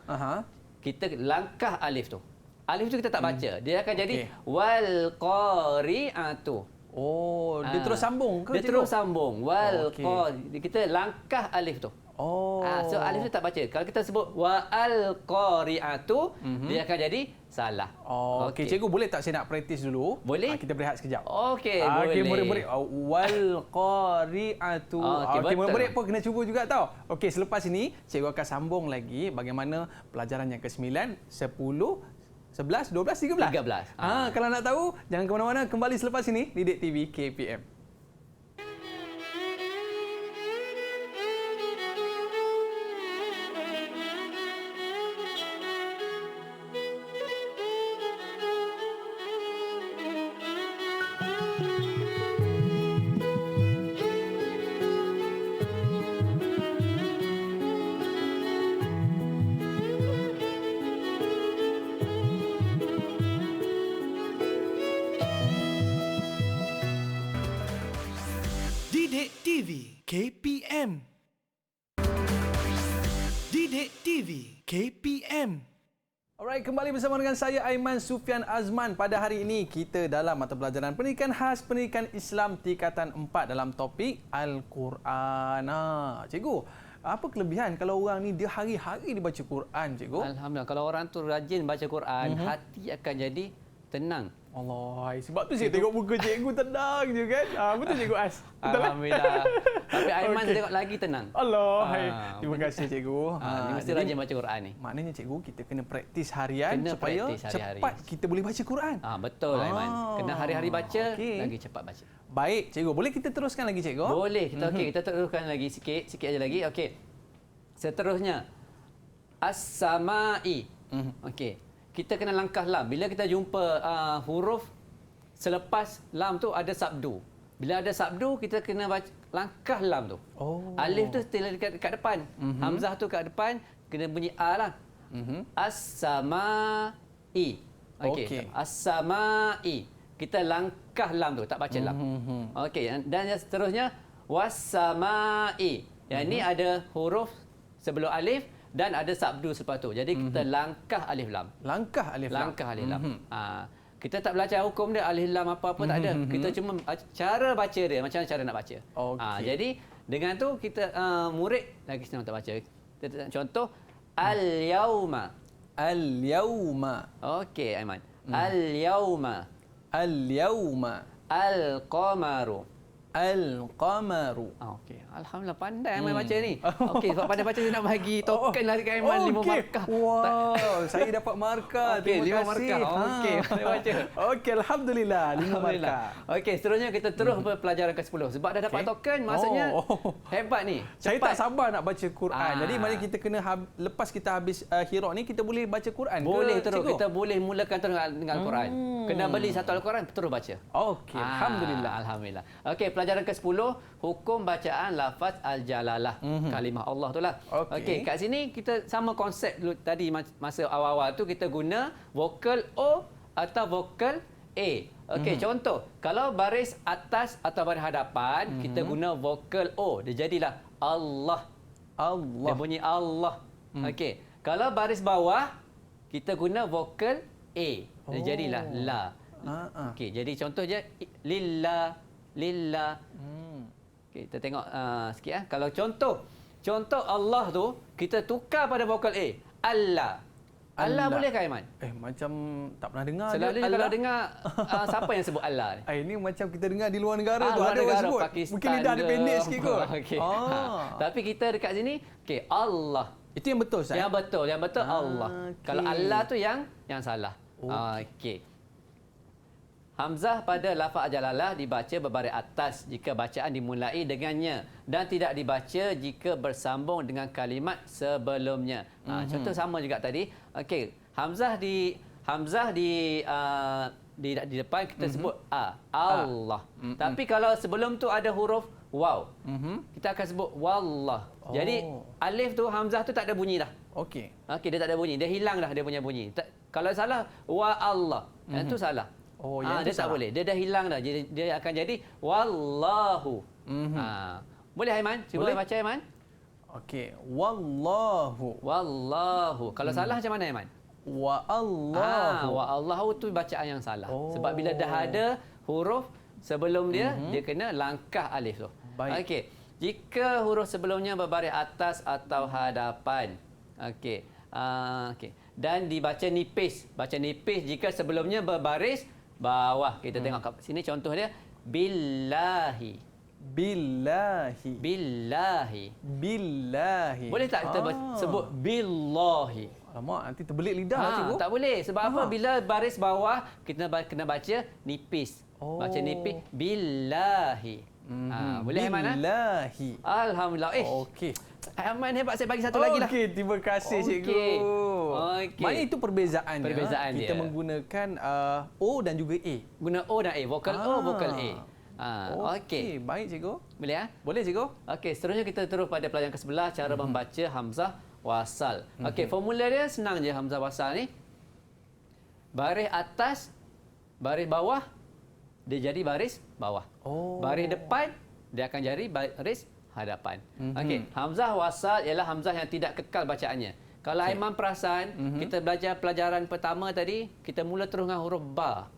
Kita langkah alif tu. Alif tu kita tak baca. Dia akan jadi wal qari'atu. Dia terus sambung ke? Dia terus sambung. Wal qari. Kita langkah alif tu. So alif tu tak baca. Kalau kita sebut wa al qari'atu, dia akan jadi salah. Okey, cikgu boleh tak saya nak praktis dulu? Boleh. Kita berehat sekejap. Okey, boleh. Okey, murid-murid. Wal qari'atu. Okey, murid-murid pun kena cuba juga tau. Okey, selepas ini cikgu akan sambung lagi bagaimana pelajaran yang ke-9, 10, 11, 12, 13. 13. Kalau nak tahu, jangan ke mana-mana, kembali selepas ini di Didik TV KPM. Didik TV KPM. Didik TV KPM. Alright, kembali bersama dengan saya Aiman Sufian Azman. Pada hari ini kita dalam mata pelajaran pendidikan khas pendidikan Islam tingkatan 4 dalam topik Al-Quran. Cikgu, apa kelebihan kalau orang ni dia hari-hari dibaca Quran, cikgu? Alhamdulillah, kalau orang tu rajin baca Quran, hati akan jadi tenang. Allah, sebab tu saya tengok muka cikgu tenang je kan. Betul cikgu As? Betul Alhamdulillah. Tapi Aiman tengok lagi tenang. Allah, terima kasih cikgu. Ni mesti rajin baca Quran ni. Maknanya cikgu kita kena praktis harian supaya praktis hari-hari. cepat kita boleh baca Quran. Betul Aiman. Kena hari-hari baca, lagi cepat baca. Baik cikgu, boleh kita teruskan lagi cikgu? Boleh. Kita teruskan lagi sikit aja lagi. Okey. Seterusnya as-sama'i. Okey. Kita kena langkah lam. Bila kita jumpa huruf selepas lam tu ada sabdu. Bila ada sabdu, kita kena baca langkah lam tu. Alif tu still dekat depan. Hamzah tu kat depan, kena bunyi a lah. As-sama'i. Okey. As-sama'i. Kita langkah lam tu, tak baca lam. Okey. Dan yang seterusnya was-sama'i. Yang ni ada huruf sebelum alif dan ada sabdu selepas tu. Jadi kita langkah alif lam. Langkah alif lam. Langkah alif lam. kita tak belajar hukum dia, alif lam apa-apa tak ada. Kita cuma cara baca dia, macam mana cara nak baca. Okey. Jadi dengan tu kita murid lagi senang tak baca. Kita contoh al-yauma. Al-yauma. Okey Aiman. Al-yauma. Al-yauma. Al-qamaru. Al-qamaru. Okey. Alhamdulillah pandai Aiman baca ni. Okey, sebab pandai baca saya nak bagi token lah dekat Aiman 5 markah. Wow, saya dapat markah. Okey, 5 Terima kasih. markah. Okey, pandai baca. Okey, alhamdulillah 5 markah. Okey, seterusnya kita terus pelajaran ke-10. Sebab dah dapat token, maksudnya hebat ni. Saya Cepat. tak sabar nak baca Quran. Jadi maknanya kita kena lepas kita habis Hira ni kita boleh baca Quran Boleh ke, terus. cikgu? Kita boleh mulakan terus dengan Al-Quran. Kena beli satu Al-Quran, terus baca. Okey, alhamdulillah. Alhamdulillah. Okey, pelajaran ke-10, hukum bacaan lafaz al-jalalah. Kalimah Allah tu lah. Okey. Kat sini kita sama konsep dulu tadi masa awal-awal tu kita guna vokal O atau vokal A. Okey, contoh, kalau baris atas atau baris hadapan, kita guna vokal O. Dia jadilah Allah. Allah. Dia bunyi Allah. Okey. Kalau baris bawah, kita guna vokal A. Dia jadilah la. Okey, jadi contoh je lillah, lillah. Okey, kita tengok sikit Kalau contoh Allah tu kita tukar pada vokal A. Allah. Allah boleh ke Aiman? Macam tak pernah dengar. Selalu kalau dengar siapa yang sebut Allah ni? Ini macam kita dengar di luar negara tu Luar ada orang negara, sebut. Pakistan Mungkin lidah dia pendek sikit kot. Okey. Tapi kita dekat sini, okey, Allah. Itu yang betul, Ustaz? Yang betul Allah. Okey. Kalau Allah tu yang salah. Okey. Hamzah pada lafaz jalalah dibaca berbaris atas jika bacaan dimulai dengannya dan tidak dibaca jika bersambung dengan kalimat sebelumnya. Contoh sama juga tadi. Okey, Hamzah di depan kita sebut Allah. Tapi kalau sebelum tu ada huruf waw, kita akan sebut wallah. Jadi alif tu Hamzah tu tak ada bunyi dah. Okey. Okey, dia tak ada bunyi. Dia hilang dah dia punya bunyi. Kalau salah wa Allah, yang tu salah. yang dia tu tak salah. boleh. Dia dah hilang dah. Jadi dia akan jadi wallahu. Boleh Aiman? Cuba baca Aiman. Okey. Wallahu. Wallahu. Kalau salah macam mana Aiman? Wa Allahu. Wa Allahu tu bacaan yang salah. Sebab bila dah ada huruf sebelum dia, dia kena langkah alif tu. Baik. Okey. Jika huruf sebelumnya berbaris atas atau hadapan. Okey. Okey. Dan dibaca nipis. Baca nipis jika sebelumnya berbaris bawah. Kita tengok kat sini contoh dia. Billahi. Billahi. Billahi. Billahi. Boleh tak kita sebut billahi? Alamak, nanti terbelit lidah lah, cikgu. Tak boleh. Sebab apa? Bila baris bawah, kita kena baca nipis. Baca nipis. Billahi. Boleh Aiman? Billahi. Alhamdulillah. Okey. Aiman hebat. Saya bagi satu lagi lah. Okey, terima kasih cikgu. Okey. Maknanya itu perbezaannya. Perbezaan kita dia. menggunakan O dan juga A. Guna O dan A. Vokal O, vokal A. Okey, baik cikgu. Boleh Boleh cikgu? Okey, seterusnya kita terus pada pelajaran ke-11 cara membaca hamzah wasal. Okey, formula dia senang je hamzah wasal ni. Baris atas, baris bawah, dia jadi baris bawah. Baris depan, dia akan jadi baris hadapan. Okey, hamzah wasal ialah hamzah yang tidak kekal bacaannya. Kalau Aiman perasan, kita belajar pelajaran pertama tadi, kita mula terus dengan huruf ba.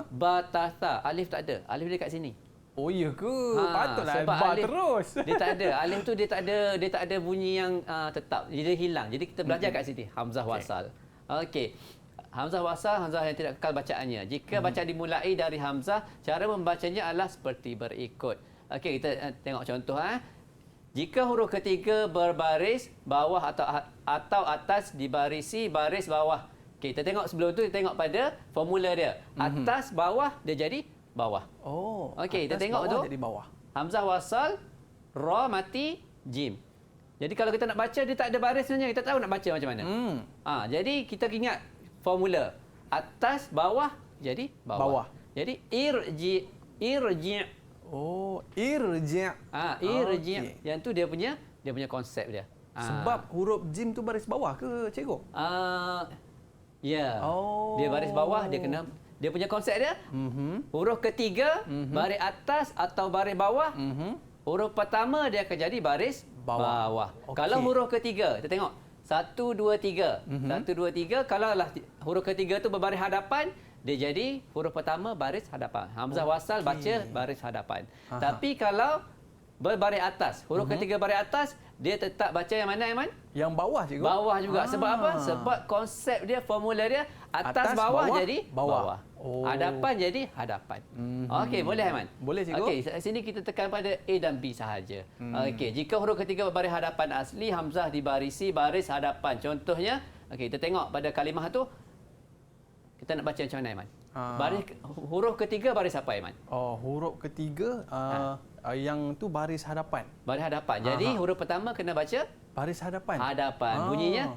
Ba ta ta, alif tak ada. Alif dia kat sini. Oh ya ke? Patutlah sebab ba alif, terus. Dia tak ada. Alif tu dia tak ada bunyi yang tetap. Jadi dia hilang. Jadi kita belajar kat sini hamzah wasal. Okey. Hamzah wasal, hamzah yang tidak kekal bacaannya. Jika bacaan dimulai dari hamzah, cara membacanya adalah seperti berikut. Okey, kita tengok contoh Jika huruf ketiga berbaris bawah atau atas dibarisi baris bawah. Okey, kita tengok sebelum tu, kita tengok pada formula dia. Atas bawah dia jadi bawah. Okey, kita tengok tu. Jadi bawah. Hamzah wasal, ra mati, jim. Jadi kalau kita nak baca dia tak ada baris sebenarnya, kita tahu nak baca macam mana. Jadi kita ingat formula. Atas bawah jadi bawah. Jadi irji. Irji'. Irji'. Okey. Yang tu dia punya konsep dia. Sebab huruf jim tu baris bawah ke, cikgu? Ya. Dia baris bawah, dia punya konsep dia. Huruf ketiga baris atas atau baris bawah. Huruf pertama dia akan jadi baris bawah. Kalau huruf ketiga, kita tengok 1 2 3. 1 2 3 kalau lah huruf ketiga tu berbaris hadapan, dia jadi huruf pertama baris hadapan. Hamzah wasal baca baris hadapan. Tapi kalau berbaris atas, huruf ketiga baris atas, dia tetap baca yang mana, Aiman? Yang bawah, cikgu. Bawah juga. Sebab apa? Sebab konsep dia, formula dia atas bawah, jadi bawah. Hadapan jadi hadapan. Okey, boleh, Aiman? Boleh, cikgu. Okey, sini kita tekan pada A dan B sahaja. Okey, jika huruf ketiga berbaris hadapan asli, hamzah dibarisi baris hadapan. Contohnya, okey, kita tengok pada kalimah tu, kita nak baca macam mana, Aiman? Baris huruf ketiga baris apa, Aiman? Oh, huruf ketiga yang tu baris hadapan. Baris hadapan. Jadi huruf pertama kena baca Baris hadapan. hadapan. Bunyinya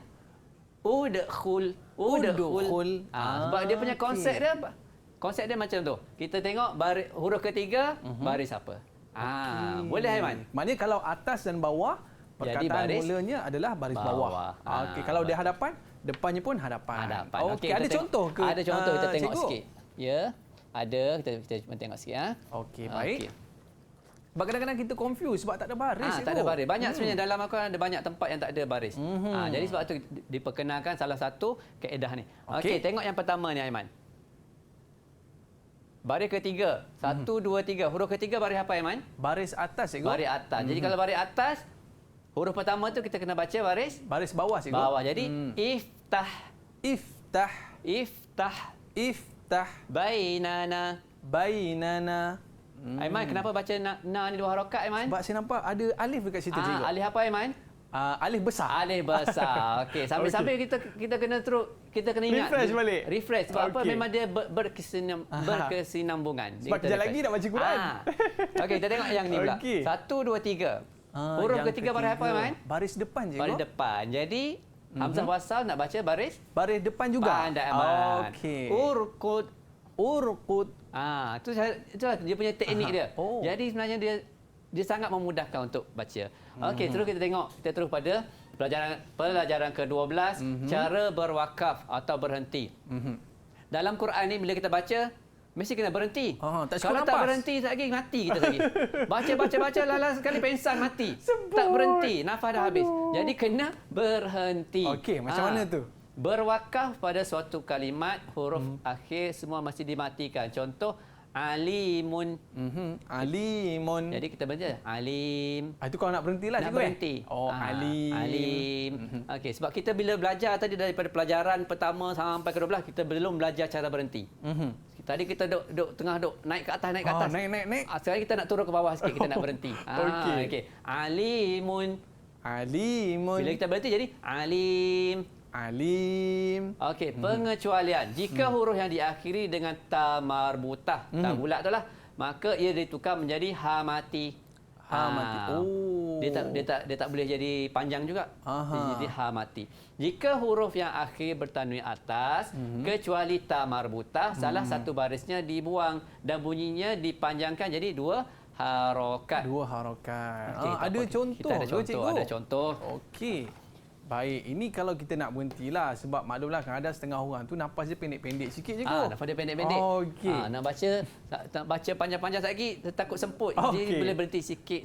udkhul. Sebab dia punya konsep dia konsep dia macam tu. Kita tengok huruf ketiga baris apa. Boleh, Aiman? Maknanya kalau atas dan bawah, Jadi perkataan baris mulanya adalah baris bawah. Okey, kalau dia hadapan, depannya pun hadapan. Okey, ada kita contoh ke? Ada contoh, kita tengok cikgu? sikit. Ya, ada. Kita tengok sikit. Okey, baik. Okey. Sebab kadang-kadang kita confuse sebab tak ada baris. Tak ada baris. Banyak sebenarnya dalam Al-Quran ada banyak tempat yang tak ada baris. Jadi sebab tu diperkenalkan salah satu kaedah ni. Okey, tengok yang pertama ni, Aiman. Baris ketiga. 1, 2, 3. Huruf ketiga baris apa, Aiman? Baris atas, cikgu. Baris atas. Jadi kalau baris atas, huruf pertama tu kita kena baca baris Baris bawah, cikgu. bawah. Jadi iftah. Iftah. Iftah. Iftah. Bainana. Bainana. Aiman, kenapa baca na ni 2 harakat, Aiman? Sebab saya nampak ada alif dekat situ, cikgu. Alif apa, Aiman? Alif besar. Alif besar. Okey, sambil-sambil kita kena ingat. Refresh balik. Refresh. Sebab apa? Okey. Memang dia berkesinambungan. Sebab kejap lagi nak baca Quran. Okey, kita tengok yang ni pula. Okey. 1, 2, 3. Huruf yang ketiga baris apa, Aiman? Baris depan, cikgu. Baris depan. Jadi hamzah wasal nak baca baris Baris depan juga. pandai, Aiman. Okey. Urqud. Urqud. Itulah dia punya teknik dia. Oh. Jadi sebenarnya dia sangat memudahkan untuk baca. Okey, terus kita tengok. Kita terus pada pelajaran ke-12, cara berwakaf atau berhenti. Dalam Quran ni bila kita baca mesti kena berhenti. tak Kalau cukup tak nafas. berhenti lagi mati kita lagi. Baca lalas sekali pensan mati. Tak berhenti, nafas dah habis. Jadi kena berhenti. Okey, macam mana tu? Berwakaf pada suatu kalimat, huruf akhir semua mesti dimatikan. Contoh alimun. Alimun. Jadi kita baca alim. Itu kalau nak berhentilah, Nak cikgu. berhenti. Alim. Alim. Okey, sebab kita bila belajar tadi daripada pelajaran pertama sampai ke-12 kita belum belajar cara berhenti. Tadi kita duduk naik ke atas Naik. Sekarang kita nak turun ke bawah sikit, kita nak berhenti. Okey. Alimun. Alimun. Bila kita berhenti jadi alim. Alim. Okey, pengecualian. Jika huruf yang diakhiri dengan ta marbutah, ta bulat itulah, maka ia ditukar menjadi ha mati. Ha mati. Dia tak boleh jadi panjang juga. Dia jadi ha mati. Jika huruf yang akhir bertanwin atas, kecuali ta marbutah, salah satu barisnya dibuang dan bunyinya dipanjangkan jadi 2 harokat. 2 harokat. Okey, Ada contoh kita ada ke, contoh, cikgu? ada contoh. Okey. Baik, ini kalau kita nak berhentilah sebab maklumlah kadang setengah orang tu nafas dia pendek-pendek sikit je kot. Nafas dia pendek-pendek. Okey. Nak baca panjang-panjang lagi takut semput. Okey. Jadi boleh berhenti sikit.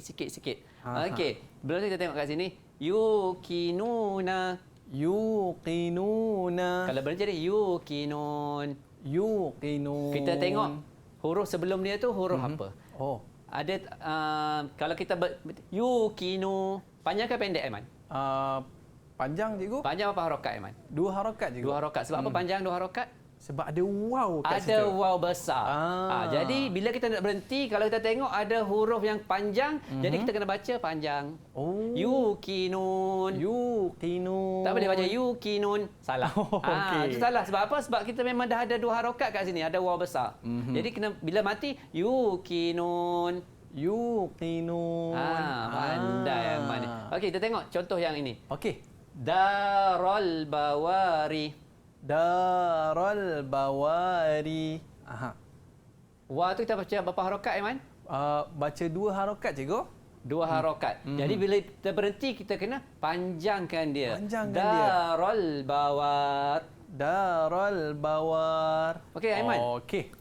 Okey. Belum kita tengok kat sini. Yuqinuna. Yuqinuna. Kalau berhenti jadi yuqinun. Yuqinun. Kita tengok huruf sebelum dia tu huruf apa? Ada kalau kita yuqinu. Panjang ke pendek, Aiman? Panjang, cikgu. Panjang apa harakat, Aiman? 2 harokat, cikgu. 2 harakat. Sebab apa panjang 2 harakat? Sebab ada waw kat situ. Ada waw besar. Jadi bila kita nak berhenti, kalau kita tengok ada huruf yang panjang, jadi kita kena baca panjang. Yuqinun. Yuqinun. Tak boleh baca yuqinun. Salah. Okey. Itu salah. Sebab apa? Sebab kita memang dah ada 2 harakat kat sini. Ada waw besar. Jadi kena bila mati, yuqinun. Yuqinun. Pandai Aiman ni. Okey, kita tengok contoh yang ini. Okey. Darul bawari. Darul bawari. Wa tu kita baca berapa harakat, Aiman? Baca 2 harokat, cikgu. 2 harakat. Jadi bila kita berhenti kita kena panjangkan dia. Panjangkan Darul bawar. Darul bawar. Okey, Aiman. Okey.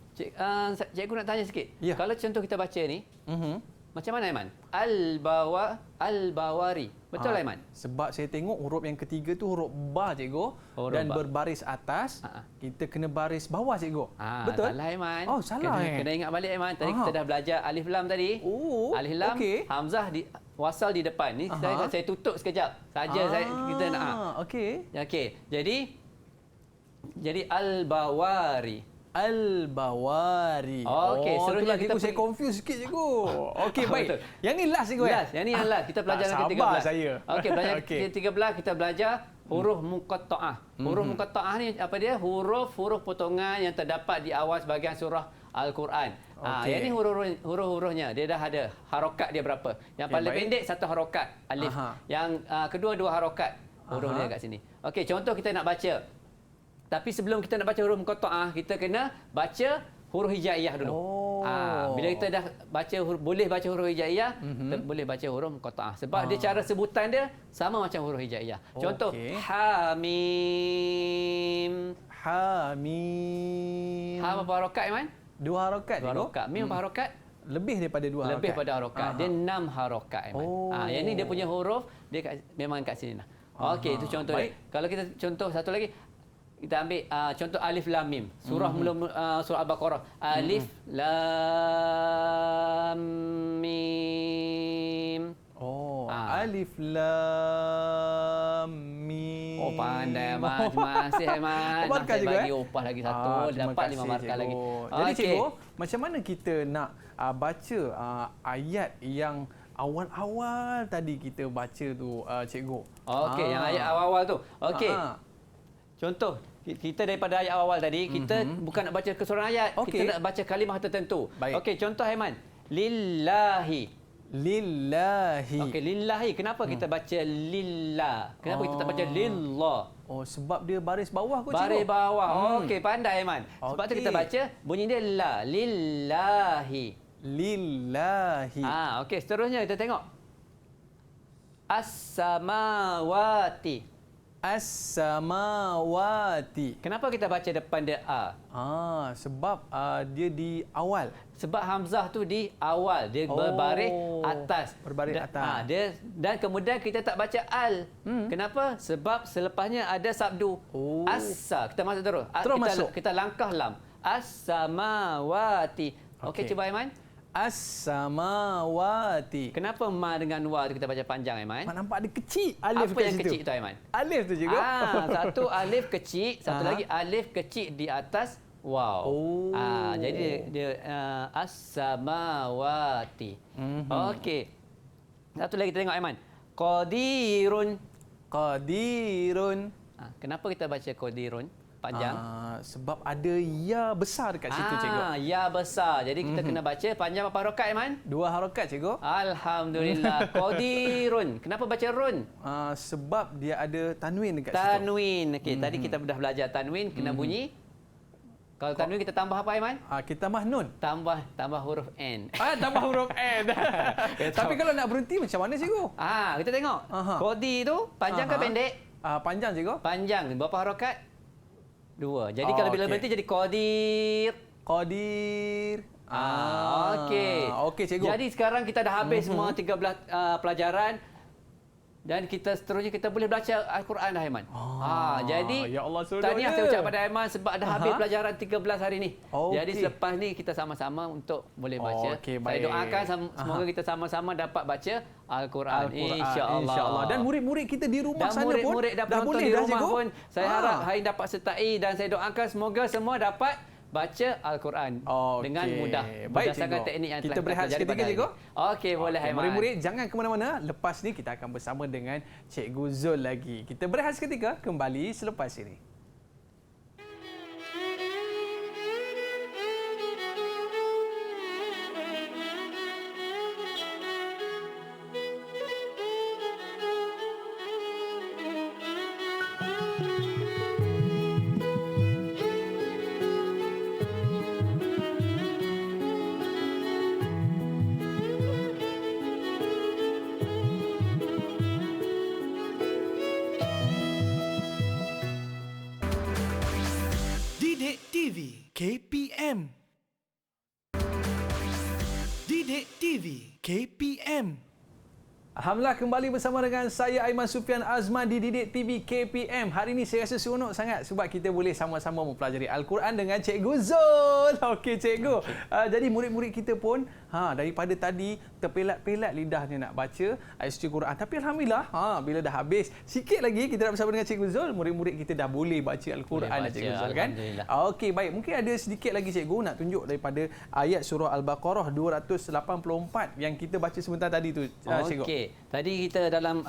Cikgu nak tanya sikit. Ya. Kalau contoh kita baca ni, Macam mana Aiman? Al-Bawari. Betul Aiman? Sebab saya tengok huruf yang ketiga tu huruf ba cikgu Huruf dan ba. berbaris atas, kita kena baris bawah cikgu. Ah, Betul? Salah Aiman. Oh, salah Kena ingat balik Aiman. Tadi kita dah belajar alif lam tadi. Oh, Alif lam, okey. hamzah di wasal di depan. Ni saya tutup sekejap. Saja kita nak. Okey. Okey. Jadi al-Bawari. Al-Bawari. Okey, seterusnya itulah kita cikgu, saya pergi- confuse sikit cikgu. Okey, baik. Betul. Yang ni last cikgu Last, yang ni yang last. Kita belajar tak yang sabar ke-13. saya. Okey, belajar Okey. ke-13 kita belajar huruf muqatta'ah. Huruf muqatta'ah ni apa dia? Huruf-huruf potongan yang terdapat di awal sebahagian surah Al-Quran. Okey. Yang ni huruf-hurufnya. Dia dah ada harokat dia berapa. Yang paling baik. pendek satu harokat, alif. Aha. Yang kedua dua harokat. Huruf dia kat sini. Okey, contoh kita nak baca. Tapi sebelum kita nak baca huruf muqatta'ah, kita kena baca huruf hijaiyah dulu. Oh. Bila kita dah baca boleh baca huruf hijaiyah, kita boleh baca huruf muqatta'ah. Sebab dia cara sebutan dia sama macam huruf hijaiyah. Contoh Okey. Hamim. Hamim. Ha berapa harokat Aiman? 2 harokat Dua cikgu. harokat. Mim berapa harokat? Lebih daripada 2 harokat. Lebih pada harokat. Dia 6 harokat Aiman. Oh. Yang ni dia punya huruf dia memang kat sini lah. Okey, itu contoh dia. Baik. Kalau kita contoh satu lagi, kita ambil contoh alif lam mim. Surah surah Al-Baqarah. Alif lam mim. Oh, alif lam mim. Oh, pandai Aiman. Terima kasih Aiman. Markah Saya cikgu, bagi upah lagi satu. terima Dapat 5 kasih, markah cikgu. lagi. Jadi Okey. cikgu, macam mana kita nak baca ayat yang awal-awal tadi kita baca tu cikgu? Okey, yang ayat awal-awal tu. Okey. Ah. Contoh, kita daripada ayat awal tadi, kita bukan nak baca keseluruhan ayat, Okey. kita nak baca kalimah tertentu. Baik. Okey, contoh Aiman. Lillahi. Lillahi. Okey, lillahi. Kenapa kita baca lillah? Kenapa kita tak baca lillah? Oh, sebab dia baris bawah kot cikgu. Baris bawah. Okey, pandai Aiman. Sebab tu Okey. kita baca bunyi dia la, lillahi. Lillahi. Okey, seterusnya kita tengok. As-samawati. As-samawati. Kenapa kita baca depan dia a? Sebab dia di awal. Sebab hamzah tu di awal, dia berbaris atas. Berbaris atas. Dan kemudian kita tak baca al. Kenapa? Sebab selepasnya ada sabdu. Oh. Asa. Kita masuk terus. Terus kita, masuk. Kita langkah lam. As-samawati. Okey, Okey. cuba Aiman. As-samawati. Kenapa ma dengan wa tu kita baca panjang Aiman? Mak nampak ada kecil alif Apa kat yang situ. kecil tu Aiman? Alif tu cikgu. Satu alif kecil, satu Aha. lagi alif kecil di atas waw. Oh. Jadi dia as-samawati. Okey. Satu lagi kita tengok Aiman. Qadirun. Qadirun. Kenapa kita baca qadirun panjang? Sebab ada ya besar dekat situ cikgu. Ya besar. Jadi kita kena baca panjang berapa harakat Aiman? 2 harokat cikgu. Alhamdulillah. Qadirun. Kenapa baca run? Sebab dia ada tanwin dekat situ. Tanwin. Okey, tadi kita dah belajar tanwin kena bunyi. Kalau tanwin kita tambah apa Aiman? Kita tambah nun. Tambah huruf N. Tambah huruf N. Tapi kalau nak berhenti macam mana cikgu? Kita tengok. Aha. Qadi tu panjang ke Aha. pendek? Panjang cikgu. Panjang. Berapa harakat? 2. Jadi kalau bila okey. berhenti jadi qadir. Qadir. Okey. Okey cikgu. Jadi sekarang kita dah habis semua 13 pelajaran dan kita seterusnya kita boleh baca Al-Quran dah Aiman. Jadi ya Allah, suruh tahniah dia. saya ucap pada Aiman sebab dah habis pelajaran 13 hari ni. Okey. Jadi selepas ni kita sama-sama untuk boleh baca. Okey, Saya baik. doakan semoga kita sama-sama dapat baca Al-Quran. Insya-Allah. Dan murid-murid kita di rumah Dan sana murid-murid pun dah penonton boleh di dah rumah cikgu. pun saya harap hari ini dapat sertai dan saya doakan semoga semua dapat baca Al-Quran dengan mudah Baik, berdasarkan cikgu. teknik yang Kita telah berehat pelajari seketika, pada hari cikgu. ini. Okey, boleh Aiman. Murid-murid jangan ke mana-mana. Lepas ni kita akan bersama dengan Cikgu Zul lagi. Kita berehat seketika, kembali selepas ini. Didik TV KPM. Didik TV KPM. Alhamdulillah kembali bersama dengan saya Aiman Sufian Azman di Didik TV KPM. Hari ini saya rasa seronok sangat sebab kita boleh sama-sama mempelajari Al-Quran dengan Cikgu Zul. Okey Cikgu. Jadi murid-murid kita pun daripada tadi terpelat-pelat lidahnya nak baca ayat suci Quran. Tapi alhamdulillah bila dah habis sikit lagi kita nak bersama dengan Cikgu Zul, murid-murid kita dah boleh baca Al-Quran Cikgu Zul kan. Okey baik, mungkin ada sedikit lagi Cikgu nak tunjuk daripada ayat surah Al-Baqarah 284 yang kita baca sebentar tadi tu Cikgu. Okey. Tadi kita dalam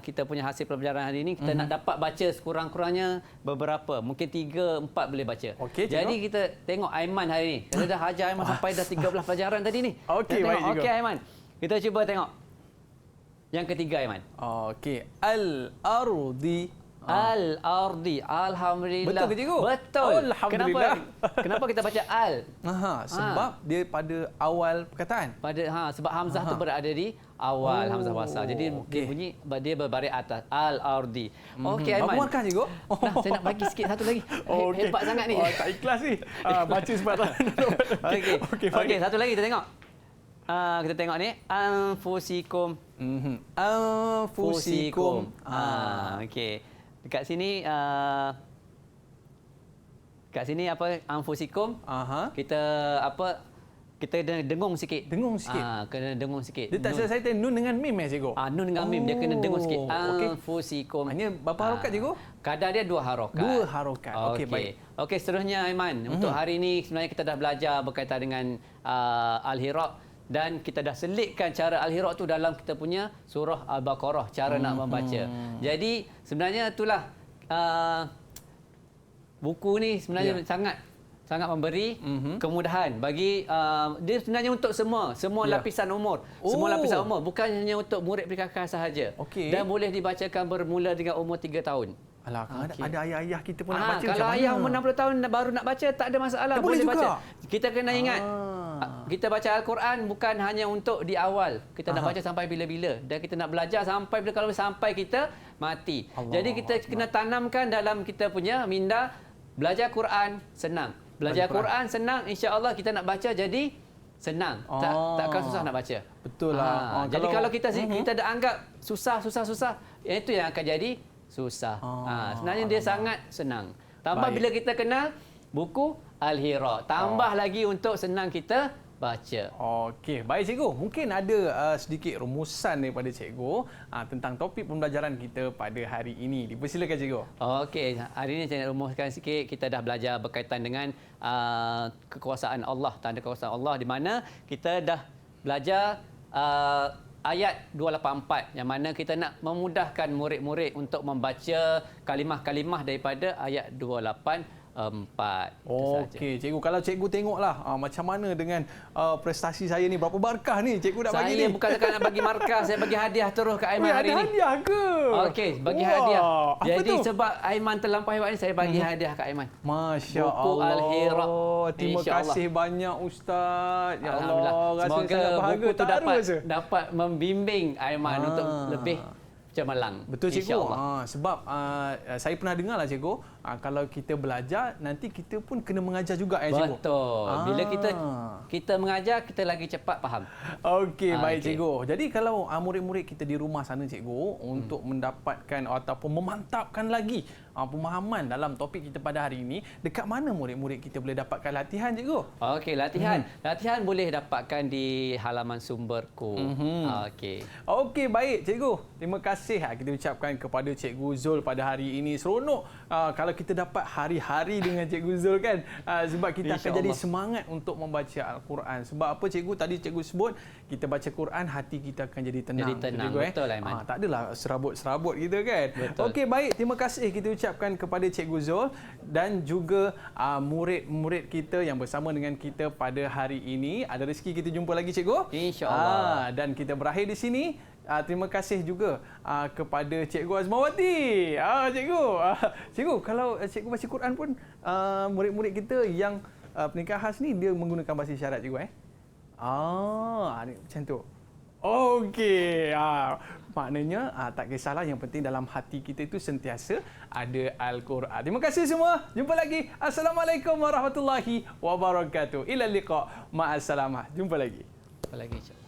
kita punya hasil pembelajaran hari ini kita nak dapat baca sekurang-kurangnya beberapa, mungkin 3-4 boleh baca. Okey, jadi kita tengok Aiman hari ini. Kita dah ajar Aiman sampai dah 13 pelajaran tadi ni. Okey baik Cikgu. Okey Aiman. Kita cuba tengok. Yang ketiga Aiman. Okey, al-ardi. Al-ardi. Alhamdulillah. Betul ke Cikgu? Betul. Alhamdulillah. Kenapa kita baca al? Sebab dia pada awal perkataan. Sebab hamzah tu berada di awal hamzah wasal. Jadi dia bunyi dia berbaris atas al-ardi. Okey Aiman. Berapa markah Cikgu? Nah, saya nak bagi sikit satu lagi. Hebat sangat ni. Tak ikhlas ni. Baca sebab tak. Okey, satu lagi kita tengok. Kita tengok ni anfusikum. Anfusikum. Okey. Dekat sini apa anfusikum? Kita dengung sikit. Dengung sikit. Kena dengung sikit. Dia tak selesai nun dengan mim Cikgu. Nun dengan mim dia kena dengung sikit. Anfusikum. Hanya berapa harokat Cikgu? Kadar dia 2 harokat. 2 harokat. Okey baik. Okey, seterusnya Aiman. Untuk hari ini sebenarnya kita dah belajar berkaitan dengan Al-Hira dan kita dah selitkan cara Al-Hira tu dalam kita punya surah Al-Baqarah, cara nak membaca. Jadi sebenarnya itulah buku ni sebenarnya sangat memberi kemudahan bagi dia sebenarnya untuk semua lapisan umur. Semua lapisan umur, bukan hanya untuk murid PKK sahaja. Dan boleh dibacakan bermula dengan umur 3 tahun. Alah, ada ayah-ayah kita pun nak baca kalau ayah umur 60 tahun baru nak baca tak ada masalah, boleh baca. Kita kena ingat kita baca Al-Quran bukan hanya untuk di awal. Kita nak baca sampai bila-bila dan kita nak belajar sampai bila kalau sampai kita mati. Jadi kita kena tanamkan dalam kita punya minda belajar Quran senang. Belajar Quran senang, insya-Allah kita nak baca jadi senang. Takkan susah nak baca. Betul lah. Jadi kalau kita dah anggap susah, itu yang akan jadi susah. Sebenarnya dia sangat senang. Tambah bila kita kenal buku Al-Hira, tambah lagi untuk senang kita baca. Okey, baik Cikgu. Mungkin ada sedikit rumusan daripada Cikgu tentang topik pembelajaran kita pada hari ini. Dipersilakan Cikgu. Okey, hari ini saya nak rumuskan sikit. Kita dah belajar berkaitan dengan kekuasaan Allah, tanda kekuasaan Allah di mana kita dah belajar ayat 284 yang mana kita nak memudahkan murid-murid untuk membaca kalimah-kalimah daripada ayat 284. Okey, Cikgu, kalau Cikgu tengoklah macam mana dengan prestasi saya ni, berapa markah ni Cikgu nak bagi ni? Saya bukan sekadar nak bagi markah, saya bagi hadiah terus ke Aiman hari ni. Hadiah ke? Okey, bagi hadiah. Jadi sebab Aiman terlampau hebat ni, saya bagi hadiah ke Aiman. Masya Allah. Buku Al-Hira. Terima kasih banyak Ustaz. Ya Allah, rasa semoga sangat bahagia, buku tu dapat membimbing Aiman untuk lebih cemerlang. Betul Cikgu. Sebab saya pernah dengar lah Cikgu, kalau kita belajar nanti kita pun kena mengajar juga Cikgu. Betul. Bila kita mengajar, kita lagi cepat faham. Okey, baik Cikgu. Jadi kalau murid-murid kita di rumah sana Cikgu untuk mendapatkan ataupun memantapkan lagi pemahaman dalam topik kita pada hari ini, dekat mana murid-murid kita boleh dapatkan latihan Cikgu? Okey, latihan. Latihan boleh dapatkan di halaman sumberku. Okey, baik Cikgu. Terima kasih kita ucapkan kepada Cikgu Zul pada hari ini. Seronok kalau kita dapat hari-hari dengan Cikgu Zul kan. Sebab kita akan jadi semangat untuk membaca Al-Quran. Sebab apa Cikgu tadi Cikgu sebut, kita baca Quran hati kita akan jadi tenang. Jadi tenang, betul Aiman. Tak adalah serabut-serabut kita kan. Okey, baik. Terima kasih kita ucapkan kepada Cikgu Zul dan juga murid-murid kita yang bersama dengan kita pada hari ini. Ada rezeki kita jumpa lagi Cikgu. InsyaAllah. Dan kita berakhir di sini. Terima kasih juga kepada Cikgu Azmawati. Cikgu, kalau Cikgu baca Quran pun murid-murid kita yang pernikahan khas ni dia menggunakan bahasa isyarat Cikgu ni macam tu. Okey. Maknanya tak kisahlah, yang penting dalam hati kita itu sentiasa ada Al-Quran. Terima kasih semua. Jumpa lagi. Assalamualaikum warahmatullahi wabarakatuh. Ila liqa. Ma'assalamah. Jumpa lagi. Jumpa lagi.